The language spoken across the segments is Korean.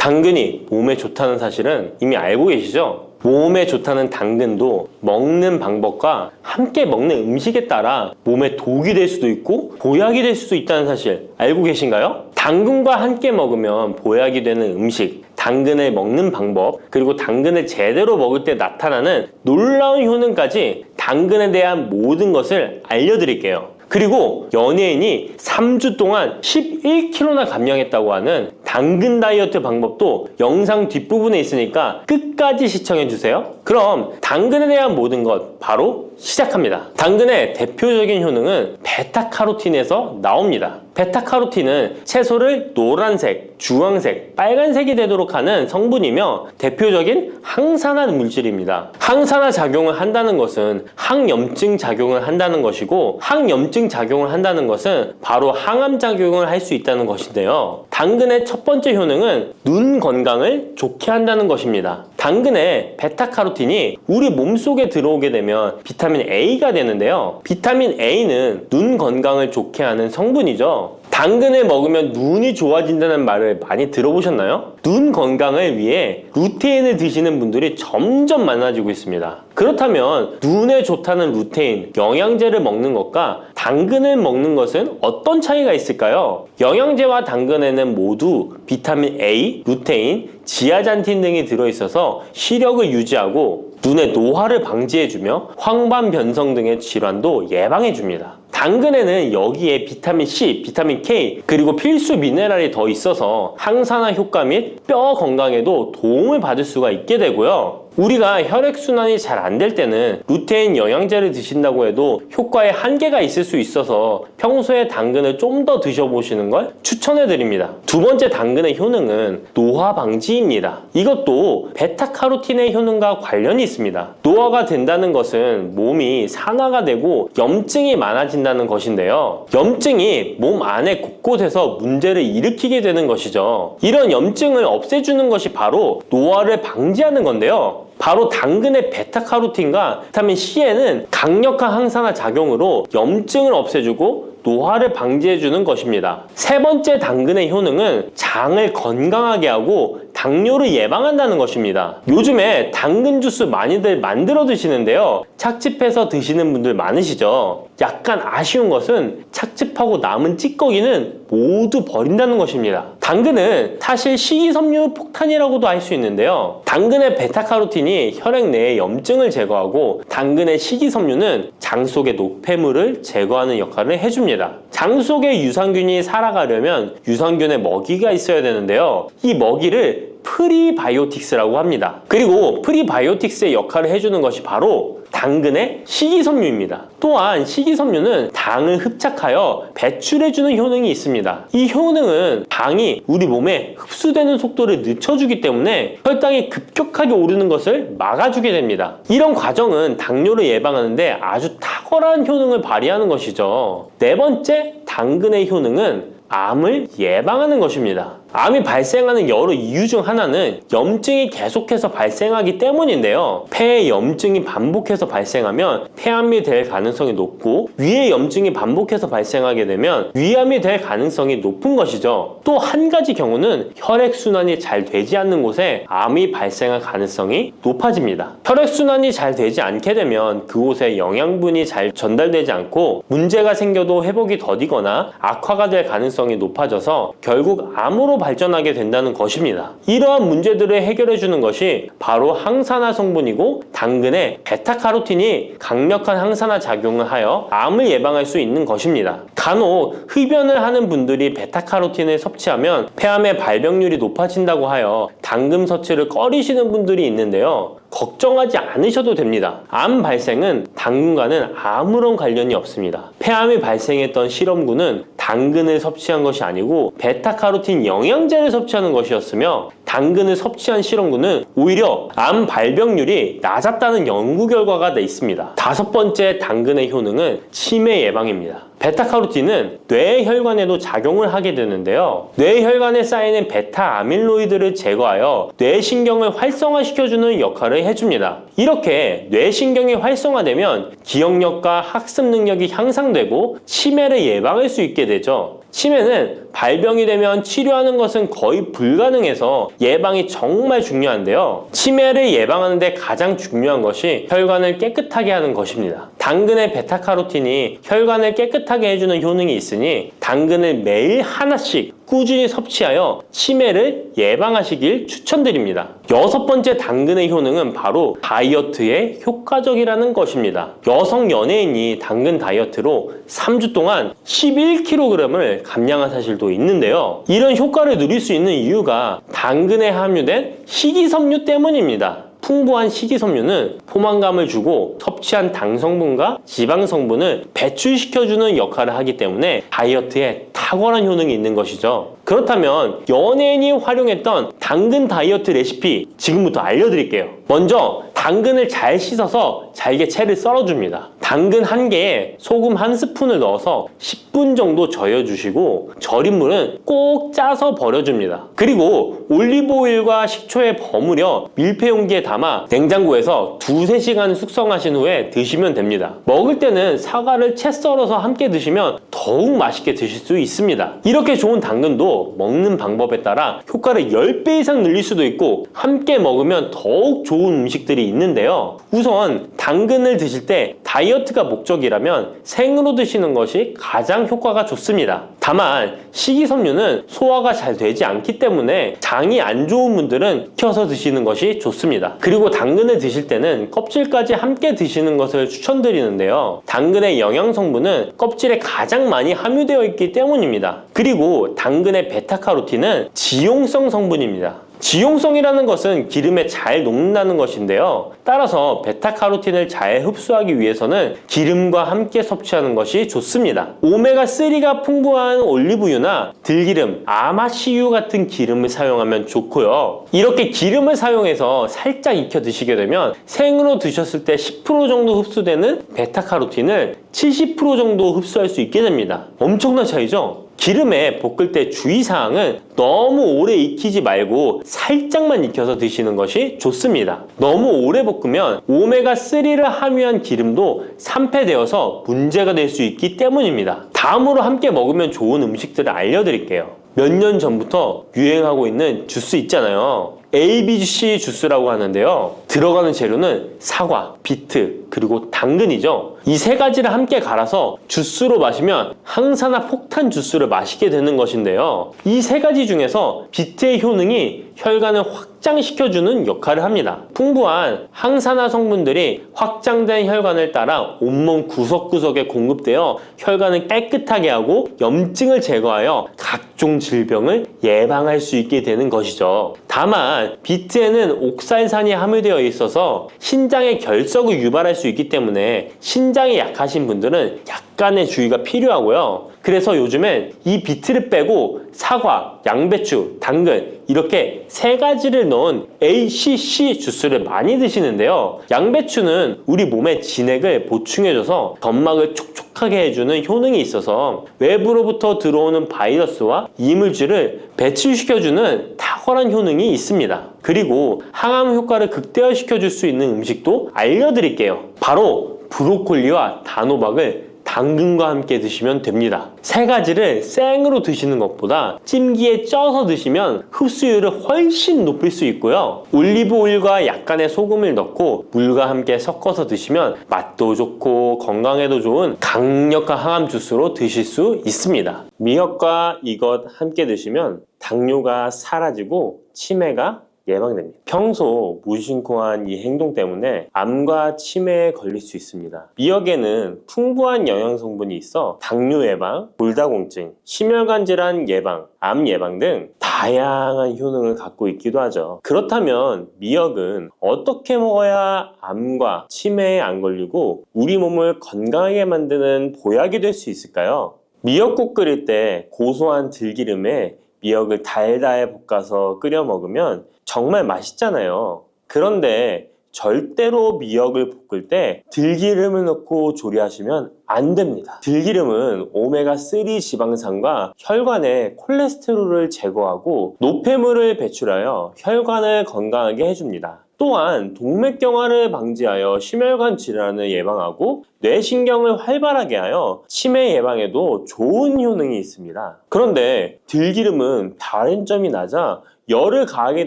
당근이 몸에 좋다는 사실은 이미 알고 계시죠? 몸에 좋다는 당근도 먹는 방법과 함께 먹는 음식에 따라 몸에 독이 될 수도 있고 보약이 될 수도 있다는 사실 알고 계신가요? 당근과 함께 먹으면 보약이 되는 음식, 당근을 먹는 방법, 그리고 당근을 제대로 먹을 때 나타나는 놀라운 효능까지 당근에 대한 모든 것을 알려드릴게요. 그리고 연예인이 3주 동안 11kg나 감량했다고 하는 당근 다이어트 방법도 영상 뒷부분에 있으니까 끝까지 시청해주세요. 그럼 당근에 대한 모든 것 바로 시작합니다. 당근의 대표적인 효능은 베타카로틴에서 나옵니다. 베타카로틴은 채소를 노란색, 주황색, 빨간색이 되도록 하는 성분이며 대표적인 항산화 물질입니다. 항산화 작용을 한다는 것은 항염증 작용을 한다는 것이고 항염증 작용을 한다는 것은 바로 항암 작용을 할 수 있다는 것인데요. 당근의 첫 번째 효능은 눈 건강을 좋게 한다는 것입니다. 당근의 베타카로틴이 우리 몸속에 들어오게 되면 비타민 A가 되는데요. 비타민 A는 눈 건강을 좋게 하는 성분이죠. 당근을 먹으면 눈이 좋아진다는 말을 많이 들어보셨나요? 눈 건강을 위해 루테인을 드시는 분들이 점점 많아지고 있습니다. 그렇다면 눈에 좋다는 루테인, 영양제를 먹는 것과 당근을 먹는 것은 어떤 차이가 있을까요? 영양제와 당근에는 모두 비타민 A, 루테인, 지아잔틴 등이 들어있어서 시력을 유지하고 눈의 노화를 방지해주며 황반 변성 등의 질환도 예방해줍니다. 당근에는 여기에 비타민 C, 비타민 K, 그리고 필수 미네랄이 더 있어서 항산화 효과 및 뼈 건강에도 도움을 받을 수가 있게 되고요. 우리가 혈액순환이 잘 안 될 때는 루테인 영양제를 드신다고 해도 효과에 한계가 있을 수 있어서 평소에 당근을 좀 더 드셔보시는 걸 추천해드립니다. 두 번째 당근의 효능은 노화 방지입니다. 이것도 베타카로틴의 효능과 관련이 있습니다. 노화가 된다는 것은 몸이 산화가 되고 염증이 많아진다는 것인데요. 염증이 몸 안에 곳곳에서 문제를 일으키게 되는 것이죠. 이런 염증을 없애주는 것이 바로 노화를 방지하는 건데요. 바로 당근의 베타카로틴과 비타민 C에는 강력한 항산화 작용으로 염증을 없애주고 노화를 방지해주는 것입니다. 세 번째 당근의 효능은 장을 건강하게 하고 당뇨를 예방한다는 것입니다. 요즘에 당근 주스 많이들 만들어 드시는데요. 착즙해서 드시는 분들 많으시죠? 약간 아쉬운 것은 착즙하고 남은 찌꺼기는 모두 버린다는 것입니다. 당근은 사실 식이섬유 폭탄이라고도 할 수 있는데요. 당근의 베타카로틴이 혈액 내의 염증을 제거하고 당근의 식이섬유는 장 속의 노폐물을 제거하는 역할을 해줍니다. 장 속의 유산균이 살아가려면 유산균의 먹이가 있어야 되는데요. 이 먹이를 프리바이오틱스라고 합니다. 그리고 프리바이오틱스의 역할을 해주는 것이 바로 당근의 식이섬유입니다. 또한 식이섬유는 당을 흡착하여 배출해주는 효능이 있습니다. 이 효능은 당이 우리 몸에 흡수되는 속도를 늦춰주기 때문에 혈당이 급격하게 오르는 것을 막아주게 됩니다. 이런 과정은 당뇨를 예방하는데 아주 탁월한 효능을 발휘하는 것이죠. 네 번째 당근의 효능은 암을 예방하는 것입니다. 암이 발생하는 여러 이유 중 하나는 염증이 계속해서 발생하기 때문인데요. 폐에 염증이 반복해서 발생하면 폐암이 될 가능성이 높고 위에 염증이 반복해서 발생하게 되면 위암이 될 가능성이 높은 것이죠. 또 한 가지 경우는 혈액순환이 잘 되지 않는 곳에 암이 발생할 가능성이 높아집니다. 혈액순환이 잘 되지 않게 되면 그곳에 영양분이 잘 전달되지 않고 문제가 생겨도 회복이 더디거나 악화가 될 가능성이 높아져서 결국 암으로 발전하게 된다는 것입니다. 이러한 문제들을 해결해주는 것이 바로 항산화 성분이고 당근의 베타카로틴이 강력한 항산화 작용을 하여 암을 예방할 수 있는 것입니다. 간혹 흡연을 하는 분들이 베타카로틴을 섭취하면 폐암의 발병률이 높아진다고 하여 당근 섭취를 꺼리시는 분들이 있는데요. 걱정하지 않으셔도 됩니다. 암 발생은 당근과는 아무런 관련이 없습니다. 폐암이 발생했던 실험군은 당근을 섭취한 것이 아니고 베타카로틴 영양제를 섭취하는 것이었으며 당근을 섭취한 실험군은 오히려 암 발병률이 낮았다는 연구 결과가 있습니다. 다섯 번째 당근의 효능은 치매 예방입니다. 베타카로틴은 뇌혈관에도 작용을 하게 되는데요. 뇌혈관에 쌓이는 베타 아밀로이드를 제거하여 뇌신경을 활성화시켜주는 역할을 해줍니다. 이렇게 뇌신경이 활성화되면 기억력과 학습 능력이 향상되고 치매를 예방할 수 있게 되죠. 치매는 발병이 되면 치료하는 것은 거의 불가능해서 예방이 정말 중요한데요. 치매를 예방하는 데 가장 중요한 것이 혈관을 깨끗하게 하는 것입니다. 당근의 베타카로틴이 혈관을 깨끗하게 해주는 효능이 있으니 당근을 매일 하나씩 꾸준히 섭취하여 치매를 예방하시길 추천드립니다. 6번째 당근의 효능은 바로 다이어트에 효과적이라는 것입니다. 여성 연예인이 당근 다이어트로 3주 동안 11kg을 감량한 사실도 있는데요. 이런 효과를 누릴 수 있는 이유가 당근에 함유된 식이섬유 때문입니다. 풍부한 식이섬유는 포만감을 주고 섭취한 당 성분과 지방 성분을 배출시켜주는 역할을 하기 때문에 다이어트에 탁월한 효능이 있는 것이죠. 그렇다면 연예인이 활용했던 당근 다이어트 레시피 지금부터 알려드릴게요. 먼저 당근을 잘 씻어서 잘게 채를 썰어줍니다. 당근 1개에 소금 1스푼을 넣어서 10분 정도 저어주시고 절인 물은 꼭 짜서 버려줍니다. 그리고 올리브오일과 식초에 버무려 밀폐 용기에 담아 냉장고에서 2~3시간 숙성하신 후에 드시면 됩니다. 먹을 때는 사과를 채 썰어서 함께 드시면 더욱 맛있게 드실 수 있습니다. 이렇게 좋은 당근도 먹는 방법에 따라 효과를 10배 이상 늘릴 수도 있고 함께 먹으면 더욱 좋은 음식들이 있는데요. 우선 당근을 드실 때 다이어트가 목적이라면 생으로 드시는 것이 가장 효과가 좋습니다. 다만 식이섬유는 소화가 잘 되지 않기 때문에 장이 안 좋은 분들은 익혀서 드시는 것이 좋습니다. 그리고 당근을 드실 때는 껍질까지 함께 드시는 것을 추천드리는데요. 당근의 영양 성분은 껍질에 가장 많이 함유되어 있기 때문입니다. 그리고 당근의 베타카로틴은 지용성 성분입니다. 지용성이라는 것은 기름에 잘 녹는다는 것인데요. 따라서 베타카로틴을 잘 흡수하기 위해서는 기름과 함께 섭취하는 것이 좋습니다. 오메가3가 풍부한 올리브유나 들기름, 아마씨유 같은 기름을 사용하면 좋고요. 이렇게 기름을 사용해서 살짝 익혀 드시게 되면 생으로 드셨을 때 10% 정도 흡수되는 베타카로틴을 70% 정도 흡수할 수 있게 됩니다. 엄청난 차이죠? 기름에 볶을 때 주의사항은 너무 오래 익히지 말고 살짝만 익혀서 드시는 것이 좋습니다. 너무 오래 볶으면 오메가3를 함유한 기름도 산패되어서 문제가 될 수 있기 때문입니다. 다음으로 함께 먹으면 좋은 음식들을 알려드릴게요. 몇 년 전부터 유행하고 있는 주스 있잖아요. ABC 주스라고 하는데요. 들어가는 재료는 사과, 비트, 그리고 당근이죠. 이 3가지를 함께 갈아서 주스로 마시면 항산화 폭탄 주스를 마시게 되는 것인데요. 이 3가지 중에서 비트의 효능이 혈관을 확장시켜주는 역할을 합니다. 풍부한 항산화 성분들이 확장된 혈관을 따라 온몸 구석구석에 공급되어 혈관을 깨끗하게 하고 염증을 제거하여 각종 질병을 예방할 수 있게 되는 것이죠. 다만 비트에는 옥살산이 함유되어 있어서 신장의 결석을 유발할 수 있기 때문에 신장이 약하신 분들은 약간의 주의가 필요하고요. 그래서 요즘엔 이 비트를 빼고 사과, 양배추, 당근 이렇게 3가지를 넣은 ACC 주스를 많이 드시는데요. 양배추는 우리 몸의 진액을 보충해줘서 점막을 촉촉하게 해주는 효능이 있어서 외부로부터 들어오는 바이러스와 이물질을 배출시켜주는 탁월한 효능이 있습니다. 그리고 항암 효과를 극대화시켜줄 수 있는 음식도 알려드릴게요. 바로 브로콜리와 단호박을 당근과 함께 드시면 됩니다. 3가지를 생으로 드시는 것보다 찜기에 쪄서 드시면 흡수율을 훨씬 높일 수 있고요. 올리브 오일과 약간의 소금을 넣고 물과 함께 섞어서 드시면 맛도 좋고 건강에도 좋은 강력한 항암 주스로 드실 수 있습니다. 미역과 이것 함께 드시면 당뇨가 사라지고 치매가 예방됩니다. 평소 무심코한 이 행동 때문에 암과 치매에 걸릴 수 있습니다. 미역에는 풍부한 영양 성분이 있어 당뇨 예방, 골다공증, 심혈관 질환 예방, 암 예방 등 다양한 효능을 갖고 있기도 하죠. 그렇다면 미역은 어떻게 먹어야 암과 치매에 안 걸리고 우리 몸을 건강하게 만드는 보약이 될 수 있을까요? 미역국 끓일 때 고소한 들기름에 미역을 달달 볶아서 끓여 먹으면 정말 맛있잖아요. 그런데 절대로 미역을 볶을 때 들기름을 넣고 조리하시면 안 됩니다. 들기름은 오메가3 지방산과 혈관의 콜레스테롤을 제거하고 노폐물을 배출하여 혈관을 건강하게 해줍니다. 또한 동맥경화를 방지하여 심혈관 질환을 예방하고 뇌신경을 활발하게 하여 치매 예방에도 좋은 효능이 있습니다. 그런데 들기름은 발연점이 낮아 열을 가하게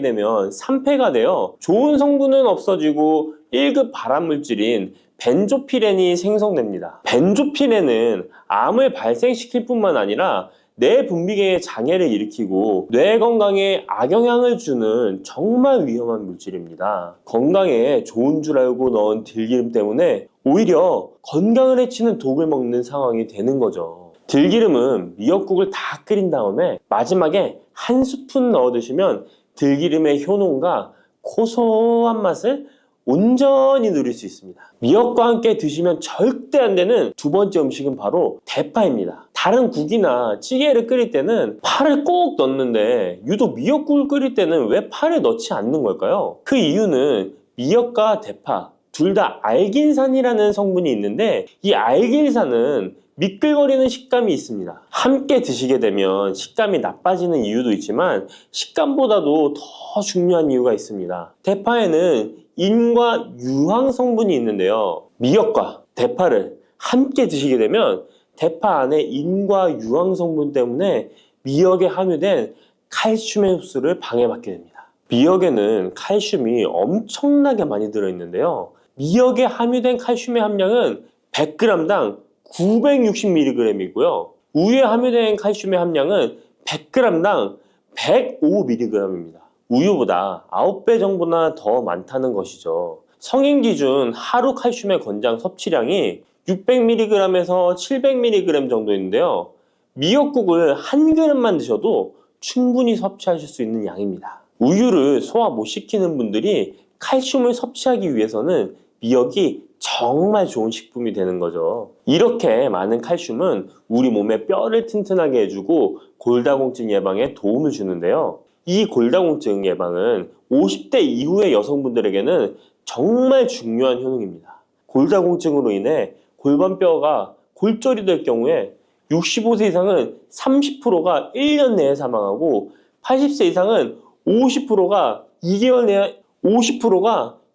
되면 산패가 되어 좋은 성분은 없어지고 1급 발암물질인 벤조피렌이 생성됩니다. 벤조피렌은 암을 발생시킬 뿐만 아니라 뇌 분비계의 장애를 일으키고 뇌 건강에 악영향을 주는 정말 위험한 물질입니다. 건강에 좋은 줄 알고 넣은 들기름 때문에 오히려 건강을 해치는 독을 먹는 상황이 되는 거죠. 들기름은 미역국을 다 끓인 다음에 마지막에 한 스푼 넣어 드시면 들기름의 효능과 고소한 맛을 온전히 누릴 수 있습니다. 미역과 함께 드시면 절대 안 되는 두 번째 음식은 바로 대파입니다. 다른 국이나 찌개를 끓일 때는 파를 꼭 넣는데 유독 미역국을 끓일 때는 왜 파를 넣지 않는 걸까요? 그 이유는 미역과 대파 둘 다 알긴산이라는 성분이 있는데 이 알긴산은 미끌거리는 식감이 있습니다. 함께 드시게 되면 식감이 나빠지는 이유도 있지만 식감보다도 더 중요한 이유가 있습니다. 대파에는 인과 유황 성분이 있는데요. 미역과 대파를 함께 드시게 되면 대파 안에 인과 유황 성분 때문에 미역에 함유된 칼슘의 흡수를 방해받게 됩니다. 미역에는 칼슘이 엄청나게 많이 들어있는데요. 미역에 함유된 칼슘의 함량은 100g당 960mg이고요. 우유에 함유된 칼슘의 함량은 100g당 105mg입니다. 우유보다 9배 정도나 더 많다는 것이죠. 성인 기준 하루 칼슘의 권장 섭취량이 600mg에서 700mg 정도인데요. 미역국을 한 그릇만 드셔도 충분히 섭취하실 수 있는 양입니다. 우유를 소화 못 시키는 분들이 칼슘을 섭취하기 위해서는 미역이 정말 좋은 식품이 되는 거죠. 이렇게 많은 칼슘은 우리 몸의 뼈를 튼튼하게 해주고 골다공증 예방에 도움을 주는데요. 이 골다공증 예방은 50대 이후의 여성분들에게는 정말 중요한 효능입니다. 골다공증으로 인해 골반뼈가 골절이 될 경우에 65세 이상은 30%가 1년 내에 사망하고 80세 이상은 50%가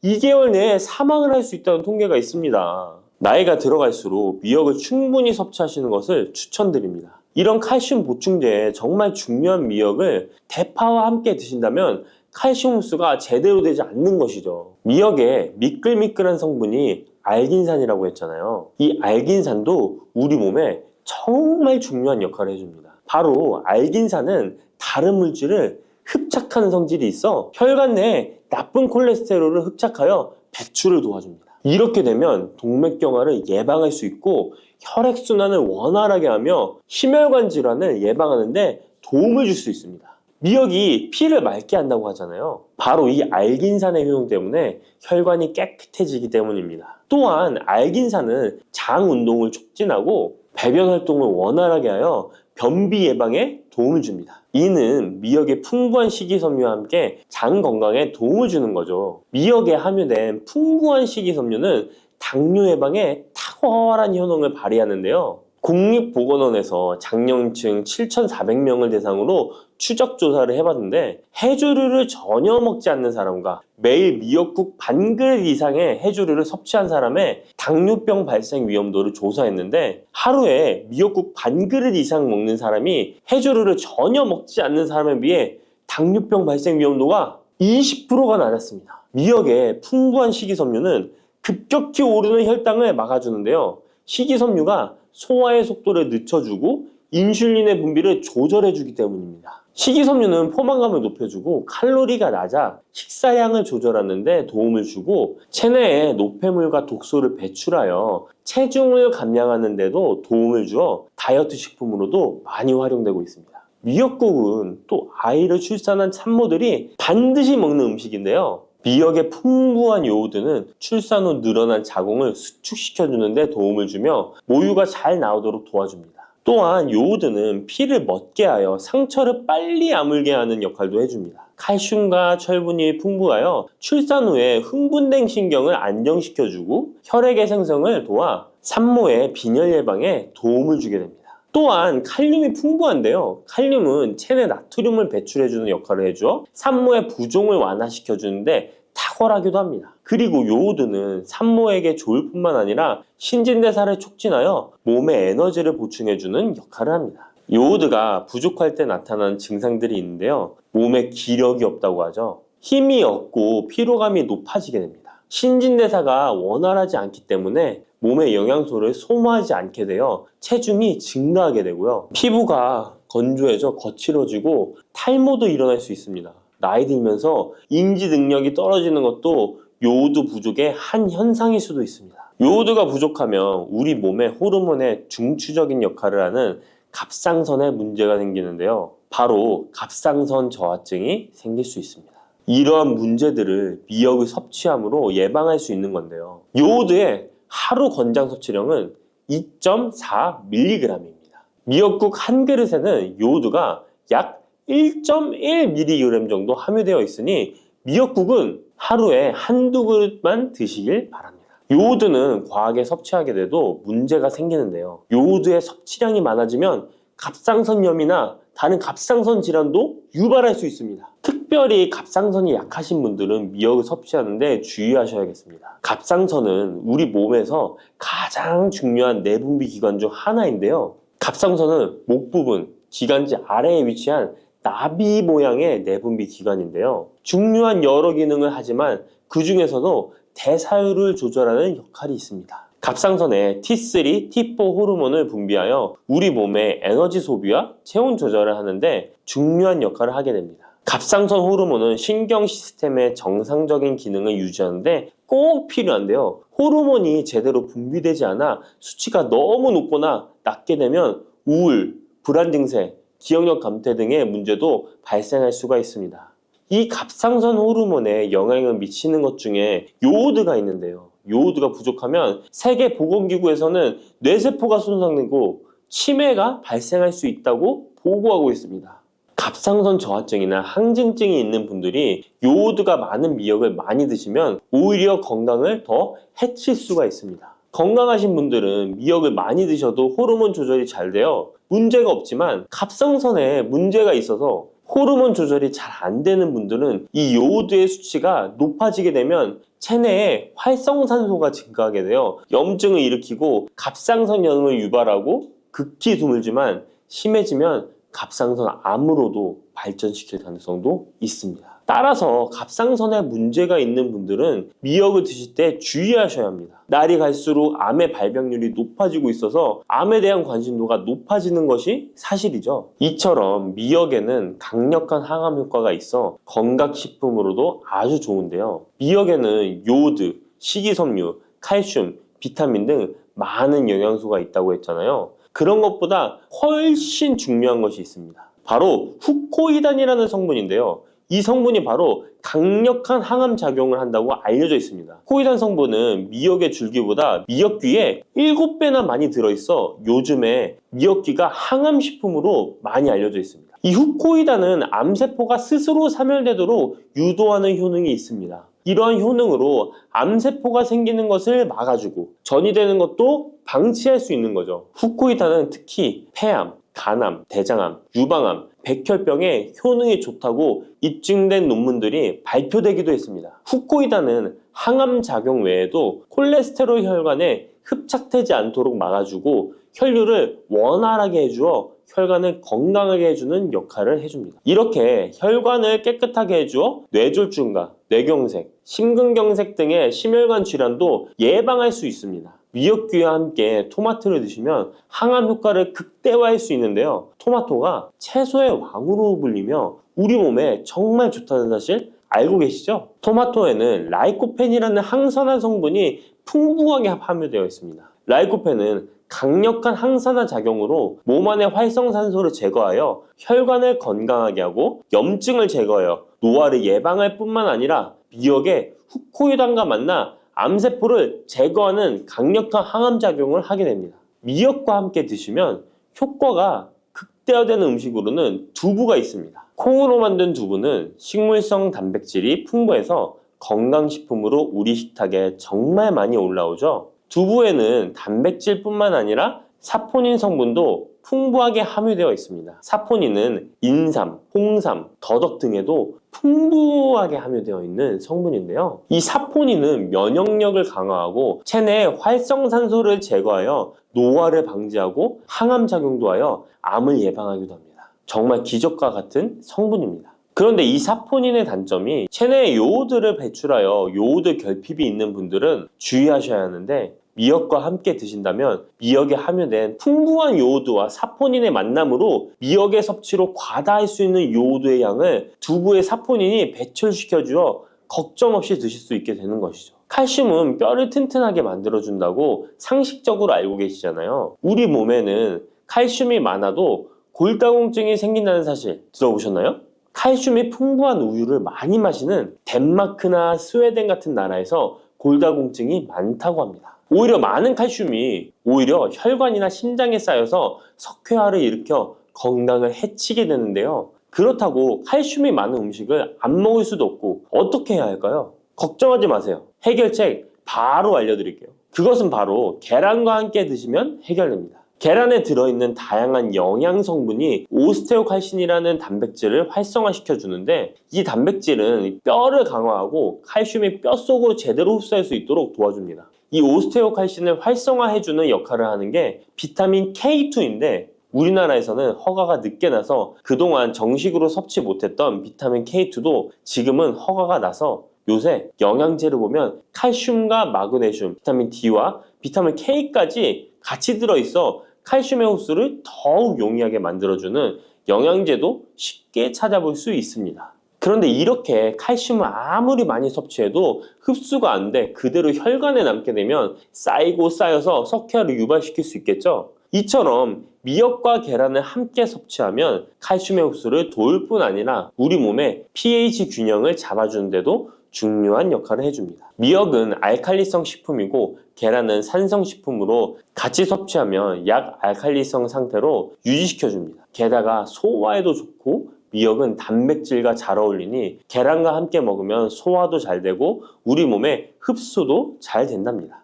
2개월 내에 사망을 할 수 있다는 통계가 있습니다. 나이가 들어갈수록 미역을 충분히 섭취하시는 것을 추천드립니다. 이런 칼슘 보충제에 정말 중요한 미역을 대파와 함께 드신다면 칼슘 흡수가 제대로 되지 않는 것이죠. 미역에 미끌미끌한 성분이 알긴산이라고 했잖아요. 이 알긴산도 우리 몸에 정말 중요한 역할을 해줍니다. 바로 알긴산은 다른 물질을 흡착하는 성질이 있어 혈관 내에 나쁜 콜레스테롤을 흡착하여 배출을 도와줍니다. 이렇게 되면 동맥경화를 예방할 수 있고 혈액순환을 원활하게 하며 심혈관 질환을 예방하는 데 도움을 줄 수 있습니다. 미역이 피를 맑게 한다고 하잖아요. 바로 이 알긴산의 효능 때문에 혈관이 깨끗해지기 때문입니다. 또한 알긴산은 장 운동을 촉진하고 배변 활동을 원활하게 하여 변비 예방에 도움을 줍니다. 이는 미역의 풍부한 식이섬유와 함께 장 건강에 도움을 주는 거죠. 미역에 함유된 풍부한 식이섬유는 당뇨 예방에 탁월한 효능을 발휘하는데요. 국립보건원에서 장년층 7,400명을 대상으로 추적 조사를 해봤는데 해조류를 전혀 먹지 않는 사람과 매일 미역국 반 그릇 이상의 해조류를 섭취한 사람의 당뇨병 발생 위험도를 조사했는데 하루에 미역국 반 그릇 이상 먹는 사람이 해조류를 전혀 먹지 않는 사람에 비해 당뇨병 발생 위험도가 20%가 낮았습니다. 미역의 풍부한 식이섬유는 급격히 오르는 혈당을 막아주는데요. 식이섬유가 소화의 속도를 늦춰주고 인슐린의 분비를 조절해주기 때문입니다. 식이섬유는 포만감을 높여주고 칼로리가 낮아 식사량을 조절하는 데 도움을 주고 체내에 노폐물과 독소를 배출하여 체중을 감량하는 데도 도움을 주어 다이어트 식품으로도 많이 활용되고 있습니다. 미역국은 또 아이를 출산한 산모들이 반드시 먹는 음식인데요. 미역의 풍부한 요오드는 출산 후 늘어난 자궁을 수축시켜주는 데 도움을 주며 모유가 잘 나오도록 도와줍니다. 또한 요오드는 피를 멎게 하여 상처를 빨리 아물게 하는 역할도 해줍니다. 칼슘과 철분이 풍부하여 출산 후에 흥분된 신경을 안정시켜주고 혈액의 생성을 도와 산모의 빈혈 예방에 도움을 주게 됩니다. 또한 칼륨이 풍부한데요. 칼륨은 체내 나트륨을 배출해주는 역할을 해줘 산모의 부종을 완화시켜주는데 탁월하기도 합니다. 그리고 요오드는 산모에게 좋을 뿐만 아니라 신진대사를 촉진하여 몸에 에너지를 보충해주는 역할을 합니다. 요오드가 부족할 때 나타나는 증상들이 있는데요. 몸에 기력이 없다고 하죠. 힘이 없고 피로감이 높아지게 됩니다. 신진대사가 원활하지 않기 때문에 몸의 영양소를 소모하지 않게 되어 체중이 증가하게 되고요. 피부가 건조해져 거칠어지고 탈모도 일어날 수 있습니다. 나이 들면서 인지 능력이 떨어지는 것도 요오드 부족의 한 현상일 수도 있습니다. 요오드가 부족하면 우리 몸의 호르몬의 중추적인 역할을 하는 갑상선에 문제가 생기는데요. 바로 갑상선 저하증이 생길 수 있습니다. 이러한 문제들을 미역을 섭취함으로 예방할 수 있는 건데요. 요오드의 하루 권장 섭취량은 2.4mg입니다. 미역국 한 그릇에는 요오드가 약 1.1mg 정도 함유되어 있으니 미역국은 하루에 한두 그릇만 드시길 바랍니다. 요오드는 과하게 섭취하게 돼도 문제가 생기는데요. 요오드의 섭취량이 많아지면 갑상선염이나 다른 갑상선 질환도 유발할 수 있습니다. 특별히 갑상선이 약하신 분들은 미역을 섭취하는데 주의하셔야겠습니다. 갑상선은 우리 몸에서 가장 중요한 내분비 기관 중 하나인데요. 갑상선은 목 부분, 기관지 아래에 위치한 나비 모양의 내분비 기관인데요. 중요한 여러 기능을 하지만 그 중에서도 대사율을 조절하는 역할이 있습니다. 갑상선에 T3, T4 호르몬을 분비하여 우리 몸의 에너지 소비와 체온 조절을 하는데 중요한 역할을 하게 됩니다. 갑상선 호르몬은 신경 시스템의 정상적인 기능을 유지하는데 꼭 필요한데요. 호르몬이 제대로 분비되지 않아 수치가 너무 높거나 낮게 되면 우울, 불안 증세, 기억력 감퇴 등의 문제도 발생할 수가 있습니다. 이 갑상선 호르몬에 영향을 미치는 것 중에 요오드가 있는데요. 요오드가 부족하면 세계보건기구에서는 뇌세포가 손상되고 치매가 발생할 수 있다고 보고하고 있습니다. 갑상선 저하증이나 항진증이 있는 분들이 요오드가 많은 미역을 많이 드시면 오히려 건강을 더 해칠 수가 있습니다. 건강하신 분들은 미역을 많이 드셔도 호르몬 조절이 잘 되어 문제가 없지만 갑상선에 문제가 있어서 호르몬 조절이 잘 안 되는 분들은 이 요오드의 수치가 높아지게 되면 체내에 활성산소가 증가하게 되어 염증을 일으키고 갑상선염을 유발하고 극히 드물지만 심해지면 갑상선 암으로도 발전시킬 가능성도 있습니다. 따라서 갑상선에 문제가 있는 분들은 미역을 드실 때 주의하셔야 합니다. 날이 갈수록 암의 발병률이 높아지고 있어서 암에 대한 관심도가 높아지는 것이 사실이죠. 이처럼 미역에는 강력한 항암 효과가 있어 건강식품으로도 아주 좋은데요. 미역에는 요오드, 식이섬유, 칼슘, 비타민 등 많은 영양소가 있다고 했잖아요. 그런 것보다 훨씬 중요한 것이 있습니다. 바로 후코이단이라는 성분인데요. 이 성분이 바로 강력한 항암 작용을 한다고 알려져 있습니다. 코이단 성분은 미역의 줄기보다 미역귀에 7배나 많이 들어있어 요즘에 미역귀가 항암식품으로 많이 알려져 있습니다. 이 후코이단은 암세포가 스스로 사멸되도록 유도하는 효능이 있습니다. 이러한 효능으로 암세포가 생기는 것을 막아주고 전이 되는 것도 방치할 수 있는 거죠. 후코이단은 특히 폐암, 간암, 대장암, 유방암, 백혈병에 효능이 좋다고 입증된 논문들이 발표되기도 했습니다. 후코이단은 항암 작용 외에도 콜레스테롤 혈관에 흡착되지 않도록 막아주고 혈류를 원활하게 해주어 혈관을 건강하게 해주는 역할을 해줍니다. 이렇게 혈관을 깨끗하게 해주어 뇌졸중과 뇌경색, 심근경색 등의 심혈관 질환도 예방할 수 있습니다. 미역귀와 함께 토마토를 드시면 항암 효과를 극대화할 수 있는데요. 토마토가 채소의 왕으로 불리며 우리 몸에 정말 좋다는 사실 알고 계시죠? 토마토에는 라이코펜이라는 항산화 성분이 풍부하게 함유되어 있습니다. 라이코펜은 강력한 항산화 작용으로 몸 안의 활성산소를 제거하여 혈관을 건강하게 하고 염증을 제거하여 노화를 예방할 뿐만 아니라 미역의 후코이단과 만나 암세포를 제거하는 강력한 항암작용을 하게 됩니다. 미역과 함께 드시면 효과가 극대화되는 음식으로는 두부가 있습니다. 콩으로 만든 두부는 식물성 단백질이 풍부해서 건강식품으로 우리 식탁에 정말 많이 올라오죠. 두부에는 단백질뿐만 아니라 사포닌 성분도 풍부하게 함유되어 있습니다. 사포닌은 인삼, 홍삼, 더덕 등에도 풍부하게 함유되어 있는 성분인데요. 이 사포닌은 면역력을 강화하고 체내 활성산소를 제거하여 노화를 방지하고 항암 작용도 하여 암을 예방하기도 합니다. 정말 기적과 같은 성분입니다. 그런데 이 사포닌의 단점이 체내에 요오드를 배출하여 요오드 결핍이 있는 분들은 주의하셔야 하는데, 미역과 함께 드신다면 미역에 함유된 풍부한 요오드와 사포닌의 만남으로 미역의 섭취로 과다할 수 있는 요오드의 양을 두부의 사포닌이 배출시켜주어 걱정 없이 드실 수 있게 되는 것이죠. 칼슘은 뼈를 튼튼하게 만들어준다고 상식적으로 알고 계시잖아요. 우리 몸에는 칼슘이 많아도 골다공증이 생긴다는 사실 들어보셨나요? 칼슘이 풍부한 우유를 많이 마시는 덴마크나 스웨덴 같은 나라에서 골다공증이 많다고 합니다. 오히려 많은 칼슘이 오히려 혈관이나 심장에 쌓여서 석회화를 일으켜 건강을 해치게 되는데요. 그렇다고 칼슘이 많은 음식을 안 먹을 수도 없고 어떻게 해야 할까요? 걱정하지 마세요. 해결책 바로 알려드릴게요. 그것은 바로 계란과 함께 드시면 해결됩니다. 계란에 들어있는 다양한 영양 성분이 오스테오칼신이라는 단백질을 활성화시켜 주는데, 이 단백질은 뼈를 강화하고 칼슘이 뼛속으로 제대로 흡수할 수 있도록 도와줍니다. 이 오스테오칼신을 활성화해주는 역할을 하는 게 비타민 K2인데, 우리나라에서는 허가가 늦게 나서 그동안 정식으로 섭취 못했던 비타민 K2도 지금은 허가가 나서 요새 영양제를 보면 칼슘과 마그네슘, 비타민 D와 비타민 K까지 같이 들어있어 칼슘의 흡수를 더욱 용이하게 만들어주는 영양제도 쉽게 찾아볼 수 있습니다. 그런데 이렇게 칼슘을 아무리 많이 섭취해도 흡수가 안 돼 그대로 혈관에 남게 되면 쌓이고 쌓여서 석회화를 유발시킬 수 있겠죠? 이처럼 미역과 계란을 함께 섭취하면 칼슘의 흡수를 도울 뿐 아니라 우리 몸의 pH 균형을 잡아주는 데도 중요한 역할을 해줍니다. 미역은 알칼리성 식품이고 계란은 산성 식품으로 같이 섭취하면 약 알칼리성 상태로 유지시켜줍니다. 게다가 소화에도 좋고 미역은 단백질과 잘 어울리니 계란과 함께 먹으면 소화도 잘 되고 우리 몸의 흡수도 잘 된답니다.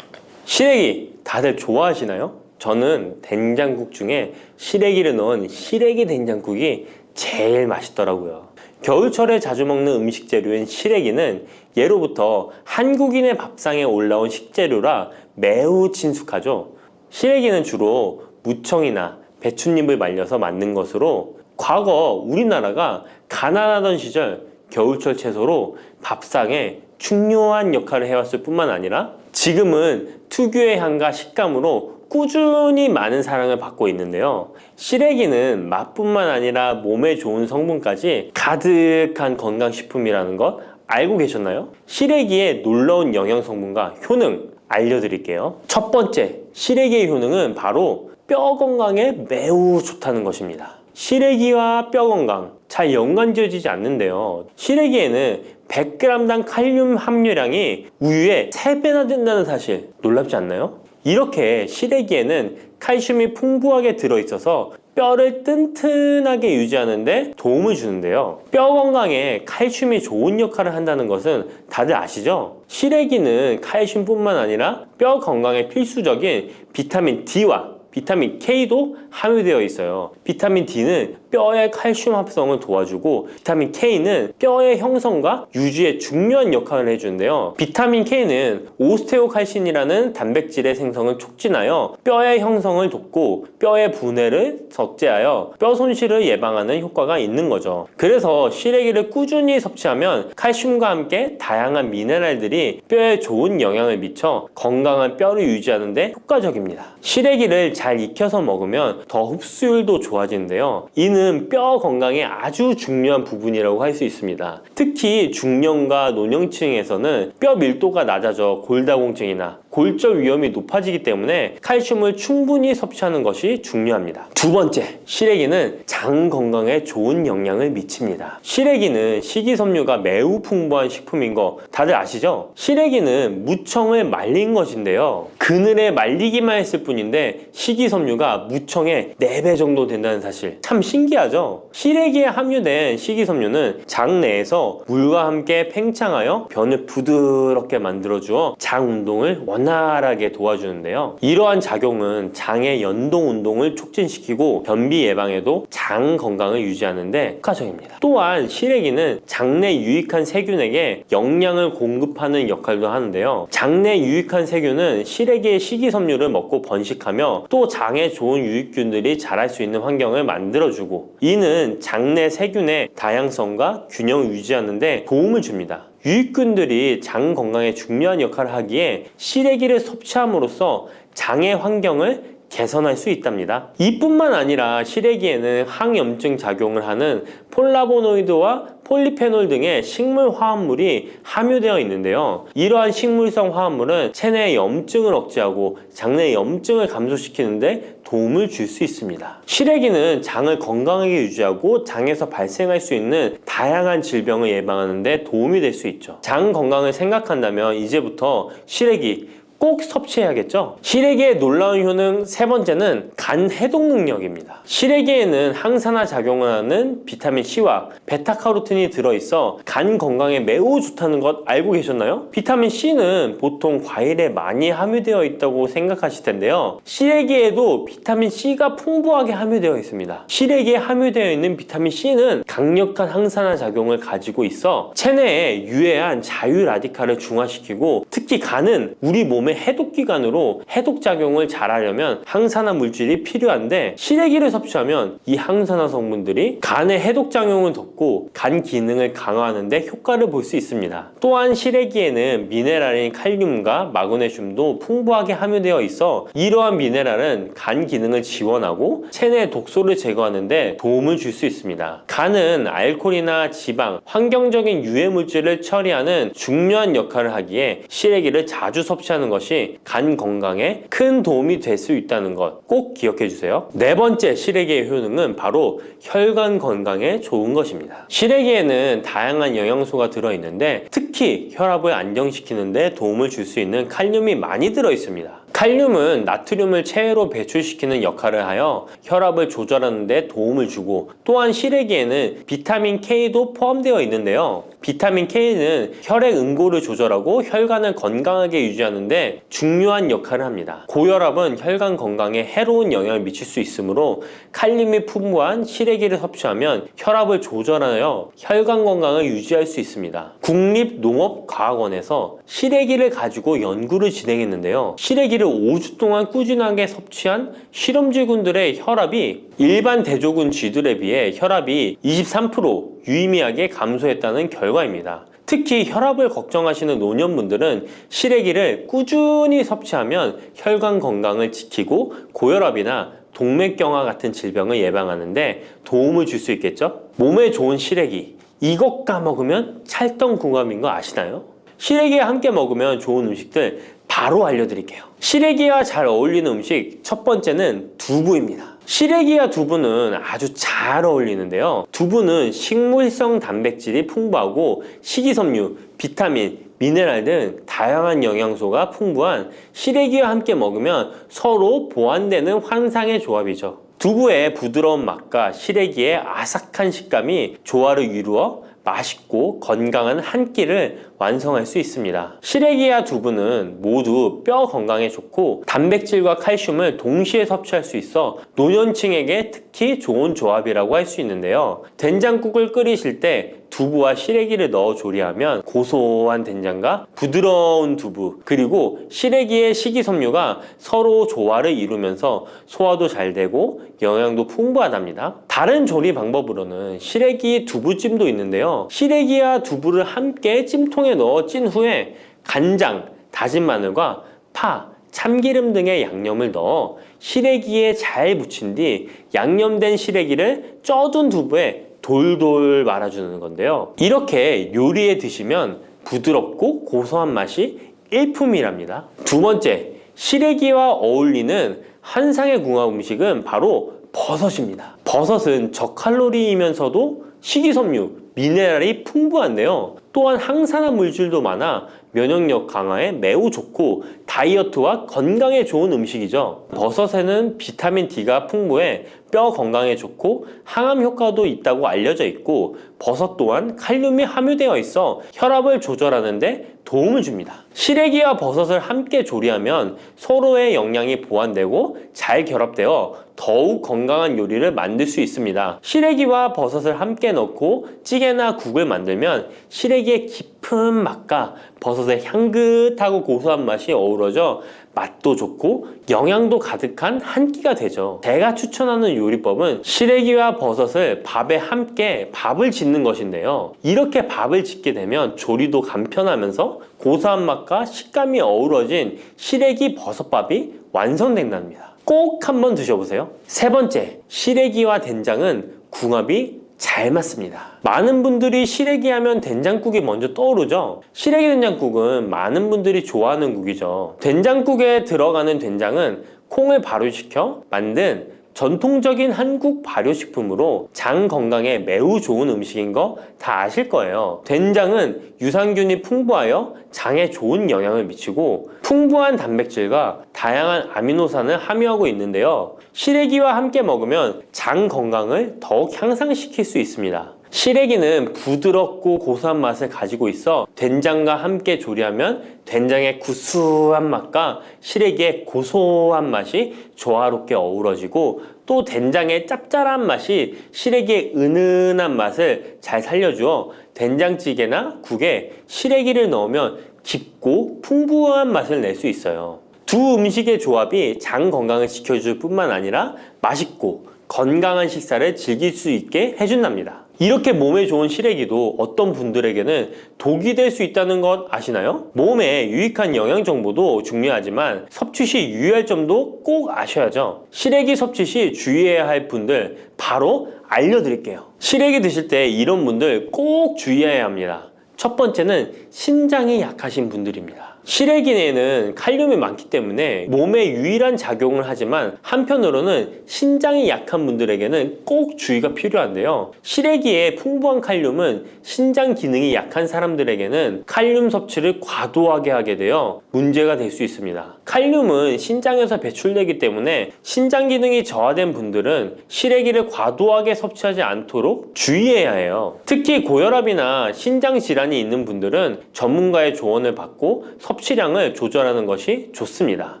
시래기 다들 좋아하시나요? 저는 된장국 중에 시래기를 넣은 시래기 된장국이 제일 맛있더라고요. 겨울철에 자주 먹는 음식 재료인 시래기는 예로부터 한국인의 밥상에 올라온 식재료라 매우 친숙하죠. 시래기는 주로 무청이나 배춧잎을 말려서 만든 것으로 과거 우리나라가 가난하던 시절 겨울철 채소로 밥상에 중요한 역할을 해왔을 뿐만 아니라 지금은 특유의 향과 식감으로 꾸준히 많은 사랑을 받고 있는데요. 시래기는 맛뿐만 아니라 몸에 좋은 성분까지 가득한 건강식품이라는 것 알고 계셨나요? 시래기의 놀라운 영양 성분과 효능 알려드릴게요. 첫 번째, 시래기의 효능은 바로 뼈 건강에 매우 좋다는 것입니다. 시래기와 뼈 건강 잘 연관지어지지 않는데요. 시래기에는 100g당 칼륨 함유량이 우유의 3배나 된다는 사실 놀랍지 않나요? 이렇게 시래기에는 칼슘이 풍부하게 들어있어서 뼈를 튼튼하게 유지하는 데 도움을 주는데요. 뼈 건강에 칼슘이 좋은 역할을 한다는 것은 다들 아시죠? 시래기는 칼슘뿐만 아니라 뼈 건강에 필수적인 비타민 D와 비타민 K도 함유되어 있어요. 비타민 D는 뼈의 칼슘 합성을 도와주고 비타민 K는 뼈의 형성과 유지에 중요한 역할을 해주는데요. 비타민 K는 오스테오칼신이라는 단백질의 생성을 촉진하여 뼈의 형성을 돕고 뼈의 분해를 억제하여 뼈 손실을 예방하는 효과가 있는 거죠. 그래서 시래기를 꾸준히 섭취하면 칼슘과 함께 다양한 미네랄들이 뼈에 좋은 영향을 미쳐 건강한 뼈를 유지하는 데 효과적입니다. 시래기를 잘 익혀서 먹으면 더 흡수율도 좋아지는데요. 이는 뼈 건강에 아주 중요한 부분이라고 할 수 있습니다. 특히 중년과 노년층에서는 뼈 밀도가 낮아져 골다공증이나 골절 위험이 높아지기 때문에 칼슘을 충분히 섭취하는 것이 중요합니다. 두 번째, 시래기는 장 건강에 좋은 영향을 미칩니다. 시래기는 식이섬유가 매우 풍부한 식품인 거 다들 아시죠? 시래기는 무청을 말린 것인데요. 그늘에 말리기만 했을 뿐인데 식이섬유가 무청의 4배 정도 된다는 사실 참 신기하죠? 시래기에 함유된 식이섬유는 장 내에서 물과 함께 팽창하여 변을 부드럽게 만들어주어 장 운동을 원활하게 원활하게 도와주는데요. 이러한 작용은 장의 연동 운동을 촉진시키고 변비 예방에도 장 건강을 유지하는데 효과적입니다. 또한 시래기는 장내 유익한 세균에게 영양을 공급하는 역할도 하는데요. 장내 유익한 세균은 시래기의 식이섬유를 먹고 번식하며 또 장에 좋은 유익균들이 자랄 수 있는 환경을 만들어주고, 이는 장내 세균의 다양성과 균형을 유지하는 데 도움을 줍니다. 유익균들이 장 건강에 중요한 역할을 하기에 시래기를 섭취함으로써 장의 환경을 개선할 수 있답니다. 이뿐만 아니라 시래기에는 항염증 작용을 하는 폴라보노이드와 폴리페놀 등의 식물 화합물이 함유되어 있는데요. 이러한 식물성 화합물은 체내의 염증을 억제하고 장내 염증을 감소시키는 데 도움을 줄 수 있습니다. 시래기는 장을 건강하게 유지하고 장에서 발생할 수 있는 다양한 질병을 예방하는 데 도움이 될 수 있죠. 장 건강을 생각한다면 이제부터 시래기 꼭 섭취해야겠죠? 시래기의 놀라운 효능 세 번째는 간 해독 능력입니다. 시래기에는 항산화 작용을 하는 비타민 C와 베타카로틴이 들어있어 간 건강에 매우 좋다는 것 알고 계셨나요? 비타민 C는 보통 과일에 많이 함유되어 있다고 생각하실 텐데요. 시래기에도 비타민 C가 풍부하게 함유되어 있습니다. 시래기에 함유되어 있는 비타민 C는 강력한 항산화 작용을 가지고 있어 체내에 유해한 자유 라디칼을 중화시키고, 특히 간은 우리 몸의 해독기관으로 해독작용을 잘하려면 항산화 물질이 필요한데, 시래기를 섭취하면 이 항산화 성분들이 간의 해독작용을 돕고 간 기능을 강화하는 데 효과를 볼 수 있습니다. 또한 시래기에는 미네랄인 칼륨과 마그네슘도 풍부하게 함유되어 있어 이러한 미네랄은 간 기능을 지원하고 체내 독소를 제거하는 데 도움을 줄 수 있습니다. 간은 알코올이나 지방, 환경적인 유해 물질을 처리하는 중요한 역할을 하기에 시래기를 자주 섭취하는 것이 간 건강에 큰 도움이 될 수 있다는 것 꼭 기억해 주세요. 네 번째 시래기의 효능은 바로 혈관 건강에 좋은 것입니다. 시래기에는 다양한 영양소가 들어있는데 특히 혈압을 안정시키는 데 도움을 줄 수 있는 칼륨이 많이 들어있습니다. 칼륨은 나트륨을 체외로 배출시키는 역할을 하여 혈압을 조절하는 데 도움을 주고, 또한 시래기에는 비타민 K도 포함되어 있는데요. 비타민 K는 혈액 응고를 조절하고 혈관을 건강하게 유지하는 데 중요한 역할을 합니다. 고혈압은 혈관 건강에 해로운 영향을 미칠 수 있으므로 칼륨이 풍부한 시래기를 섭취하면 혈압을 조절하여 혈관 건강을 유지할 수 있습니다. 국립농업과학원에서 시래기를 가지고 연구를 진행했는데요. 시래기를 5주 동안 꾸준하게 섭취한 실험쥐군들의 혈압이 일반 대조군 쥐들에 비해 혈압이 23% 유의미하게 감소했다는 결과입니다. 특히 혈압을 걱정하시는 노년분들은 시래기를 꾸준히 섭취하면 혈관 건강을 지키고 고혈압이나 동맥경화 같은 질병을 예방하는 데 도움을 줄 수 있겠죠? 몸에 좋은 시래기, 이것과 먹으면 찰떡궁합인 거 아시나요? 시래기와 함께 먹으면 좋은 음식들 바로 알려드릴게요. 시래기와 잘 어울리는 음식 첫 번째는 두부입니다. 시래기와 두부는 아주 잘 어울리는데요. 두부는 식물성 단백질이 풍부하고 식이섬유, 비타민, 미네랄 등 다양한 영양소가 풍부한 시래기와 함께 먹으면 서로 보완되는 환상의 조합이죠. 두부의 부드러운 맛과 시래기의 아삭한 식감이 조화를 이루어 맛있고 건강한 한 끼를 완성할 수 있습니다. 시래기와 두부는 모두 뼈 건강에 좋고 단백질과 칼슘을 동시에 섭취할 수 있어 노년층에게 특히 좋은 조합이라고 할 수 있는데요. 된장국을 끓이실 때 두부와 시래기를 넣어 조리하면 고소한 된장과 부드러운 두부, 그리고 시래기의 식이섬유가 서로 조화를 이루면서 소화도 잘 되고 영양도 풍부하답니다. 다른 조리 방법으로는 시래기 두부찜도 있는데요. 시래기와 두부를 함께 찜통에 넣어 찐 후에 간장, 다진 마늘과 파, 참기름 등의 양념을 넣어 시래기에 잘 묻힌 뒤 양념된 시래기를 쪄둔 두부에 돌돌 말아주는 건데요. 이렇게 요리에 드시면 부드럽고 고소한 맛이 일품이랍니다. 두 번째, 시래기와 어울리는 한상의 궁합 음식은 바로 버섯입니다. 버섯은 저칼로리이면서도 식이섬유, 미네랄이 풍부한데요. 또한 항산화 물질도 많아 면역력 강화에 매우 좋고 다이어트와 건강에 좋은 음식이죠. 버섯에는 비타민 D가 풍부해 뼈 건강에 좋고 항암 효과도 있다고 알려져 있고, 버섯 또한 칼륨이 함유되어 있어 혈압을 조절하는 데 도움을 줍니다. 시래기와 버섯을 함께 조리하면 서로의 영양이 보완되고 잘 결합되어 더욱 건강한 요리를 만들 수 있습니다. 시래기와 버섯을 함께 넣고 찌개나 국을 만들면 시래기의 깊은 맛과 버섯의 향긋하고 고소한 맛이 어우러져 맛도 좋고 영양도 가득한 한 끼가 되죠. 제가 추천하는 요리법은 시래기와 버섯을 밥에 함께 밥을 짓는 것인데요. 이렇게 밥을 짓게 되면 조리도 간편하면서 고소한 맛과 식감이 어우러진 시래기 버섯밥이 완성된답니다. 꼭 한번 드셔보세요. 세 번째, 시래기와 된장은 궁합이 잘 맞습니다. 많은 분들이 시래기 하면 된장국이 먼저 떠오르죠. 시래기 된장국은 많은 분들이 좋아하는 국이죠. 된장국에 들어가는 된장은 콩을 발효시켜 만든 전통적인 한국 발효식품으로 장 건강에 매우 좋은 음식인 거 다 아실 거예요. 된장은 유산균이 풍부하여 장에 좋은 영향을 미치고 풍부한 단백질과 다양한 아미노산을 함유하고 있는데요. 시래기와 함께 먹으면 장 건강을 더욱 향상시킬 수 있습니다. 시래기는 부드럽고 고소한 맛을 가지고 있어 된장과 함께 조리하면 된장의 구수한 맛과 시래기의 고소한 맛이 조화롭게 어우러지고, 또 된장의 짭짤한 맛이 시래기의 은은한 맛을 잘 살려주어 된장찌개나 국에 시래기를 넣으면 깊고 풍부한 맛을 낼 수 있어요. 두 음식의 조합이 장 건강을 지켜줄 뿐만 아니라 맛있고 건강한 식사를 즐길 수 있게 해준답니다. 이렇게 몸에 좋은 시래기도 어떤 분들에게는 독이 될 수 있다는 것 아시나요? 몸에 유익한 영양 정보도 중요하지만 섭취 시 유의할 점도 꼭 아셔야죠. 시래기 섭취 시 주의해야 할 분들 바로 알려드릴게요. 시래기 드실 때 이런 분들 꼭 주의해야 합니다. 첫 번째는 신장이 약하신 분들입니다. 시래기에는 칼륨이 많기 때문에 몸에 유일한 작용을 하지만 한편으로는 신장이 약한 분들에게는 꼭 주의가 필요한데요. 시래기의 풍부한 칼륨은 신장 기능이 약한 사람들에게는 칼륨 섭취를 과도하게 하게 되어 문제가 될 수 있습니다. 칼륨은 신장에서 배출되기 때문에 신장 기능이 저하된 분들은 시래기를 과도하게 섭취하지 않도록 주의해야 해요. 특히 고혈압이나 신장 질환이 있는 분들은 전문가의 조언을 받고 섭취량을 조절하는 것이 좋습니다.